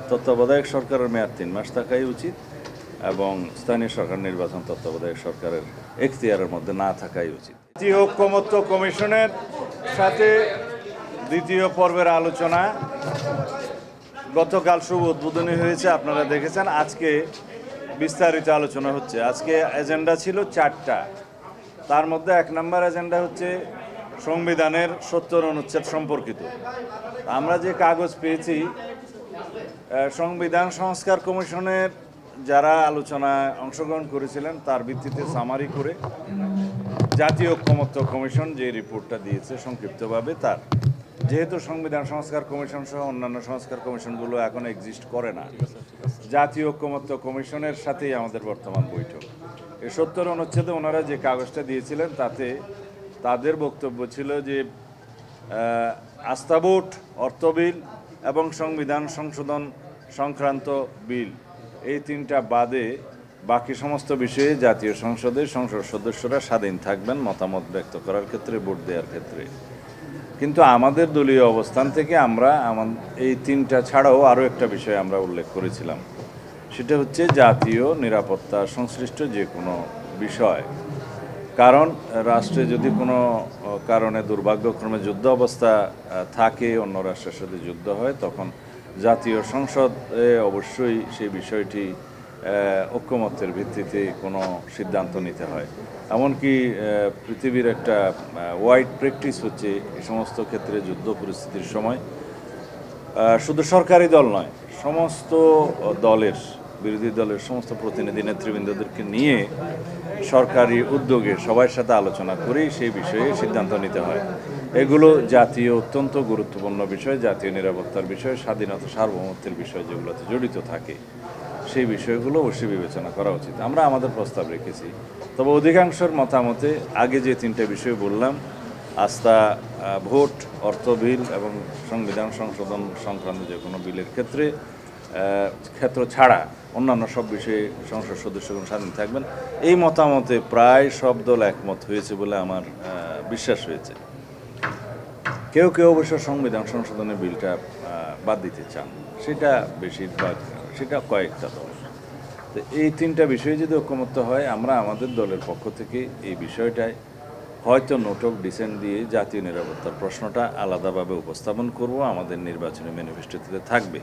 তত্ত্বাবধায়ক সরকারের মেয়াদ 3 মাস থাকাই উচিত এবং স্থানীয় সরকার নির্বাচন তত্ত্বাবধায়ক সরকারের এখতিয়ারের মধ্যে না থাকাই উচিত। জাতীয় ঐকমত্য কমিশনের সাথে দ্বিতীয় পর্বের আলোচনা গতকাল শুভ উদ্বোধনী হয়েছে, আপনারা দেখেছেন। আজকে বিস্তারিত আলোচনা হচ্ছে। আজকে এজেন্ডা ছিল 4টা, তার মধ্যে 1 নম্বর এজেন্ডা হচ্ছে সংবিধানের 70 অনুচ্ছেদ সম্পর্কিত। আমরা যে কাগজ পেয়েছি, সংবিধান সংস্কার কমিশনের যারা আলোচনায় অংশগ্রহণ করেছিলেন তার ভিত্তিতে সামারি করে জাতীয় ঐকমত্য কমিশন যে রিপোর্টটা দিয়েছে সংক্ষিপ্তভাবে, তার যেহেতু সংবিধান সংস্কার কমিশন সহ অন্যান্য সংস্কার কমিশনগুলো এখন এক্সিস্ট করে না, জাতীয় ঐকমত্য কমিশনের সাথেই আমাদের বর্তমান বৈঠক। এই 70 অনুচ্ছেদে ওনারা যে কাগজটা দিয়েছিলেন তাতে তাদের বক্তব্য ছিল যে আস্থা ভোট, অর্থ বিল এবং সংবিধান সংশোধন সংক্রান্ত বিল, এই 3টা বাদে বাকি সমস্ত বিষয়ে জাতীয় সংসদের সংসদ সদস্যরা স্বাধীন থাকবেন মতামত ব্যক্ত করার ক্ষেত্রে, ভোট দেওয়ার ক্ষেত্রে। কিন্তু আমাদের দলীয় অবস্থান থেকে আমরা এই 3টা ছাড়াও আরও একটা বিষয় আমরা উল্লেখ করেছিলাম, সেটা হচ্ছে জাতীয় নিরাপত্তা সংশ্লিষ্ট যে কোনো বিষয়। কারণ রাষ্ট্রে যদি কোনো কারণে দুর্ভাগ্যক্রমে যুদ্ধ অবস্থা থাকে, অন্য রাষ্ট্রের সাথে যুদ্ধ হয়, তখন জাতীয় সংসদে অবশ্যই সেই বিষয়টি ঐকমত্যের ভিত্তিতে কোনো সিদ্ধান্ত নিতে হয়। এমনকি পৃথিবীর একটা ওয়াইড প্র্যাকটিস হচ্ছে এই সমস্ত ক্ষেত্রে যুদ্ধ পরিস্থিতির সময় শুধু সরকারি দল নয়, সমস্ত দলের, বিরোধী দলের সমস্ত প্রতিনিধি নেতৃবৃন্দদেরকে নিয়ে সরকারি উদ্যোগে সবার সাথে আলোচনা করেই সেই বিষয়ে সিদ্ধান্ত নিতে হয়। এগুলো জাতীয় অত্যন্ত গুরুত্বপূর্ণ বিষয়, জাতীয় নিরাপত্তার বিষয়, স্বাধীনতা সার্বভৌমত্বের বিষয় যেগুলোতে জড়িত থাকে, সেই বিষয়গুলো অবশ্যই বিবেচনা করা উচিত। আমরা আমাদের প্রস্তাব রেখেছি, তবে অধিকাংশের মতামতে আগে যে 3টে বিষয় বললাম, আস্থা ভোট, অর্থ বিল এবং সংবিধান সংশোধন সংক্রান্ত যে কোনো বিলের ক্ষেত্র ছাড়া অন্যান্য সব বিষয়ে সংসদ সদস্যগণ স্বাধীন থাকবেন, এই মতামতে প্রায় সব দল একমত হয়েছে বলে আমার বিশ্বাস হয়েছে। কেউ কেউ অবশ্য সংবিধান সংশোধনের বিলটা বাদ দিতে চান, সেটা বেশিরভাগ, সেটা কয়েকটা দল। তো এই 3টা বিষয়ে যদি ঐকমত্য হয়, আমরা আমাদের দলের পক্ষ থেকে এই বিষয়টায় হয়তো নোট অফ ডিসেন্ট দিয়ে জাতীয় নিরাপত্তার প্রশ্নটা আলাদাভাবে উপস্থাপন করব, আমাদের নির্বাচনী ম্যানিফেস্টোতে থাকবে।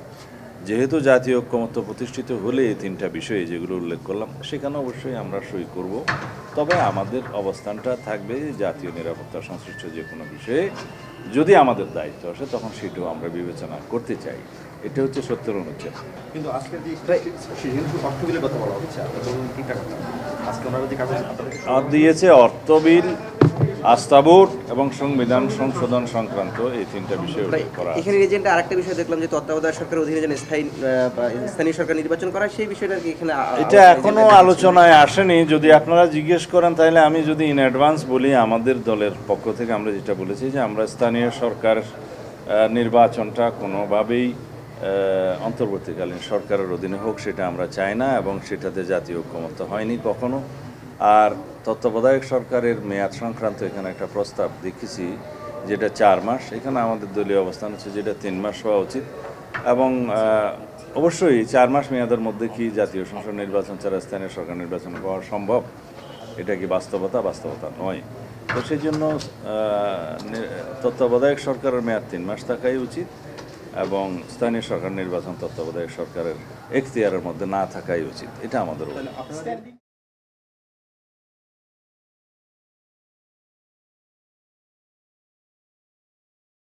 যেহেতু জাতীয় ঐকমত্য প্রতিষ্ঠিত হলে এই 3টা বিষয়ে যেগুলো উল্লেখ করলাম, সেখানে অবশ্যই আমরা সই করব। তবে আমাদের অবস্থানটা থাকবে জাতীয় নিরাপত্তা সংশ্লিষ্ট যে কোনো বিষয়ে যদি আমাদের দায়িত্ব আসে, তখন সেটাও আমরা বিবেচনা করতে চাই। এটা হচ্ছে 70 অনুচ্ছেদ। কিন্তু আজকে অর্থ বিলের কথা বলা হচ্ছে, আজকে ওনারা যে কাগজ দিয়েছে অর্থ বিল, আস্থা ভোট এবং সংবিধান সংশোধন সংক্রান্ত এই 3টা বিষয় উল্লেখ করা। এখানে এজেন্ডা আরেকটা বিষয় দেখলাম যে তত্ত্বাবধায়ক সরকারের অধীনে যেন স্থানীয় সরকার নির্বাচন করা, সেই বিষয়টা কি এখানে? এটা এখনো আলোচনায় আসেনি। যদি আপনারা জিজ্ঞেস করেন তাহলে আমি যদি ইন অ্যাডভান্স বলি, আমাদের দলের পক্ষ থেকে আমরা যেটা বলেছি যে আমরা স্থানীয় সরকার নির্বাচনটা কোনোভাবেই অন্তর্বর্তীকালীন সরকারের অধীনে হোক, সেটা আমরা চাই না এবং সেটাতে জাতীয় ঐকমত্য হয়নি কখনো। আর তত্ত্বাবধায়ক সরকারের মেয়াদ সংক্রান্ত এখানে একটা প্রস্তাব দেখেছি যেটা 4 মাস, এখানে আমাদের দলীয় অবস্থান হচ্ছে যেটা 3 মাস হওয়া উচিত। এবং অবশ্যই 4 মাস মেয়াদের মধ্যে কি জাতীয় সংসদ নির্বাচন ছাড়া স্থানীয় সরকার নির্বাচন করা সম্ভব? এটা কি বাস্তবতা? বাস্তবতা নয়। তো সেই জন্য তত্ত্বাবধায়ক সরকারের মেয়াদ 3 মাস থাকাই উচিত এবং স্থানীয় সরকার নির্বাচন তত্ত্বাবধায়ক সরকারের এখতিয়ারের মধ্যে না থাকাই উচিত, এটা আমাদের